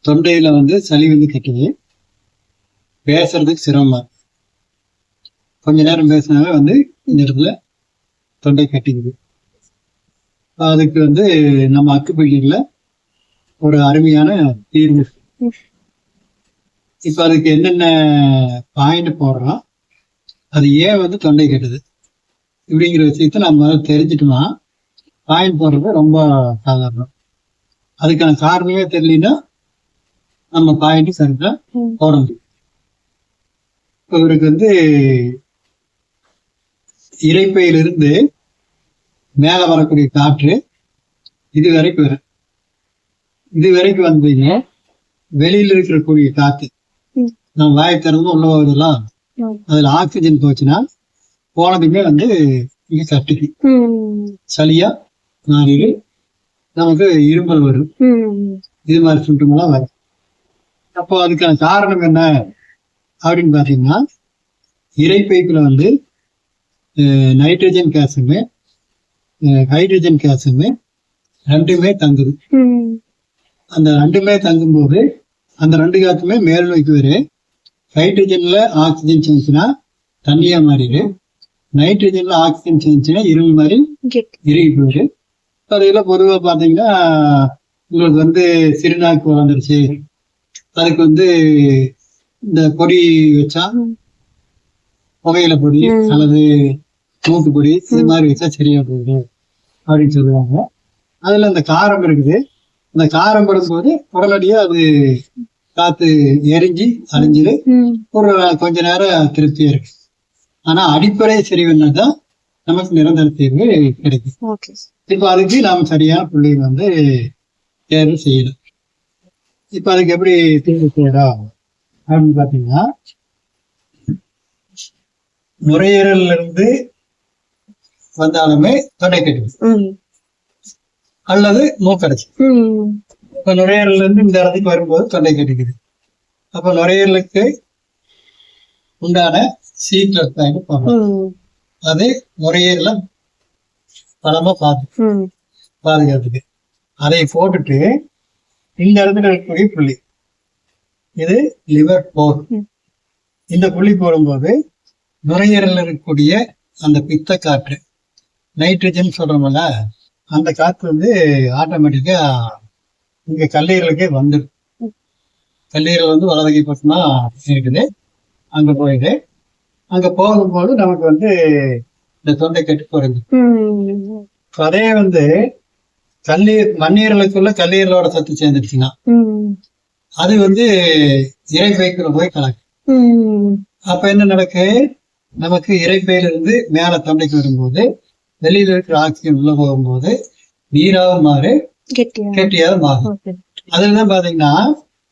தொண்டையில சளி கட்டுது, பேசுறதுக்கு சிரமமா. கொஞ்ச நேரம் பேசினாவே இந்த இடத்துல தொண்டை கட்டிக்குது. அதுக்கு நம்ம அக்குப்பள்ளியில ஒரு அருமையான தீர்வு. இப்ப அதுக்கு என்னென்ன பாயிண்ட் போடுறோம், அது ஏன் தொண்டை கட்டுது இப்படிங்கிற விஷயத்த நம்ம தெரிஞ்சுட்டோம்னா பாயிண்ட் போடுறது ரொம்ப சாதாரணம். அதுக்கான காரணமே தெரியலன்னா நம்ம பாயிண்ட் சரியா போட முடியும். இப்ப இவருக்கு இரைப்பையிலிருந்து மேல வரக்கூடிய காற்று இது வரைக்கும் வரும். இது வரைக்கும் வந்தீங்க வெளியில இருக்கக்கூடிய காத்து நம்ம வாய் திறந்து உள்ள போகுதெல்லாம் அதுல ஆக்சிஜன் போச்சுன்னா போனதுமே இங்க கட்டுக்கு சளியா மாறிடு, நமக்கு இருமல் வரும், இது மாதிரி சிம்டம் எல்லாம் வரும். அப்போ அதுக்கான காரணம் என்ன அப்படின்னு பாத்தீங்கன்னா, இரைப்பைக்குள்ள நைட்ரஜன் கேஸுமே ஹைட்ரஜன் கேஸுமே ரெண்டுமே தங்குது. அந்த ரெண்டுமே தங்கும்போது அந்த ரெண்டு காத்துமே மேல் நோக்கி வரும். ஹைட்ரஜன்ல ஆக்சிஜன் சேர்ந்துச்சுன்னா தண்ணியா மாறிடு, நைட்ரஜன்ல ஆக்சிஜன் சேர்ந்துச்சுன்னா இரும்பு மாதிரி இறுகி போயிடு. அதெல்லாம் பொதுவா பாத்தீங்கன்னா உங்களுக்கு சிறுநாக்கு வளர்ந்துருச்சு, அதுக்கு இந்த பொடி வச்சா புகையில பொடி அல்லது மூக்கு பொடி இது மாதிரி வச்சா சரியா போகுது அப்படின்னு சொல்லுவாங்க. அதுல அந்த காரம் இருக்குது. அந்த காரம் படும்போது உடனடியா அது காத்து எரிஞ்சு அழிஞ்சிரு, ஒரு கொஞ்ச நேரம் திருப்தியா இருக்கு. ஆனா அடிப்படை சரிவென்னதான் நமக்கு நிரந்தர தீர்வு கிடைக்கும். இப்ப அதுக்கு நாம சரியான புள்ளியை தேர்வு செய்யணும். இப்ப அதுக்கு எப்படி தீர்வு செய்யறோம் அப்படின்னு பாத்தீங்கன்னா, நுரையீரல்ல இருந்து வந்தாலுமே தொண்டை கட்டுது அல்லது மூக்கடைச்சு. இப்ப நுரையீரல்ல இருந்து இந்த இடத்துக்கு வரும்போது தொண்டை கட்டிக்குது. அப்ப நுரையீரலுக்கு உண்டான சீக்ரெட் பாயிண்ட் அது நுரையீரல பலமா பாதுகாத்துக்கு அதை போட்டுட்டு இந்த இடத்துல இருக்கக்கூடிய புள்ளி இது லிவர் போர். இந்த புள்ளி போடும்போது நுரையீரல் இருக்கக்கூடிய அந்த பித்த காற்று நைட்ரஜன் சொல்றோம்ல, அந்த காற்று ஆட்டோமேட்டிக்கா இங்க கல்லீரலுக்கே வந்துடும். கல்லீரல் வலதுகை பக்கமா இருக்குது, அங்க போயிடு. அங்க போகும்போது நமக்கு இந்த தொண்டை கட்டு குறைஞ்சு. அதே மண்ணீரலுக்குள்ள கல்லீரலோட சத்து சேர்ந்துருச்சுன்னா அது இரைப்பைக்குள்ள போய் கலக்கு. அப்ப என்ன நடக்கு, நமக்கு இரைப்பையில இருந்து மேல தொண்டைக்கு வரும்போது வெளியில இருக்கிற ஆக்சிஜன் உள்ள போகும்போது நீராவும் மாறு, கெட்டியாவும் மாறும். அதுலதான் பாத்தீங்கன்னா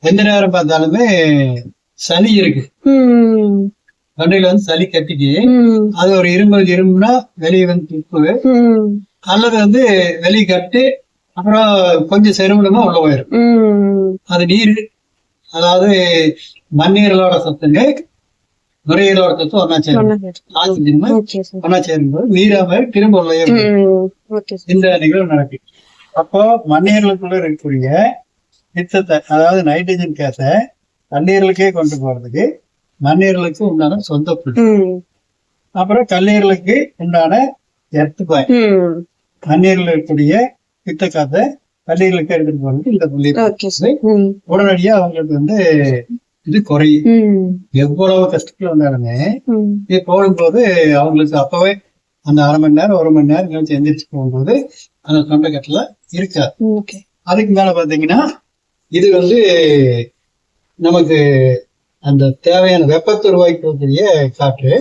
எந்த நேரம் பார்த்தாலுமே சளி இருக்கு, தொண்டையில சளி கட்டிக்கு அது ஒரு இரும்புனா வெளியே துப்புது அல்லது வெளியே கட்டு அப்புறம் கொஞ்சம் செருமணமா உள்ள போயிடும். அது நீர், அதாவது மண்ணீரலோட சத்துங்க நுரையீரலோட சத்து ஒன்னா சேரும், ஆக்சிஜன் ஒன்னா சேரும்போது நீராம திரும்ப உள்ள இந்த நிகழ்வு நடக்கு. அப்போ மண்ணீரலுக்குள்ள இருக்கக்கூடிய பித்தத்தை, அதாவது நைட்ரஜன் கேஸை கல்லீரலுக்கே கொண்டு போறதுக்கு மண்ணீரலுக்கு உண்டான சொந்த புள்ளி, அப்புறம் கல்லீரலுக்கு உண்டான எர்த்து பாய், மண்ணீரல் இருக்கக்கூடிய பித்த காத்த கல்லீரலுக்கு எடுத்துட்டு போறது இந்த புள்ளி. உடனடியா அவங்களுக்கு இது குறையும். எவ்வளவு கஷ்டத்துல வந்தாலுமே இது போடும்போது அவங்களுக்கு அப்பவே அந்த அரை மணி நேரம் 1 மணி நேரம் கழிச்சு எந்திரிச்சு போகும்போது அந்த தொண்டை கட்டுல இருக்காது. அதுக்கு மேல பாத்தீங்கன்னா இது நமக்கு அந்த தேவையான வெப்பத்தை உருவாக்கக்கூடிய காற்று.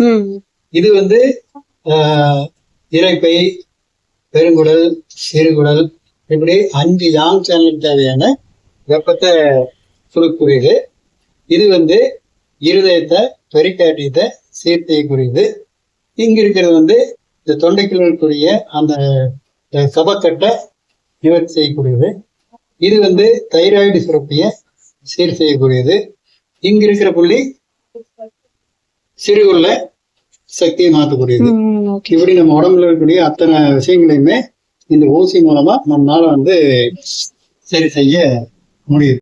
இது இரைப்பை, பெருங்குடல், சிறுகுடல் இப்படி 5 யாங் சேனலுக்கு தேவையான வெப்பத்தை சுருக்கூடியது. இது இருதயத்தை, பெரிகார்டியத்தை சீர் செய்யக்கூடியது. இங்க இருக்கிறது இந்த தொண்டைக்குள்ள இருக்கக்கூடிய அந்த கபக்கட்டை நிவர்த்தி செய்யக்கூடியது. இது தைராய்டு சுரப்பிய சீர் செய்யக்கூடியது. இங்க இருக்கிற புள்ளி சிறுகுள்ள சக்தியை மாற்றக்கூடியது. இப்படி நம்ம உடம்புல இருக்கக்கூடிய அத்தனை விஷயங்களையுமே இந்த ஊசி மூலமா நம்மளால சரி செய்ய முடியுது.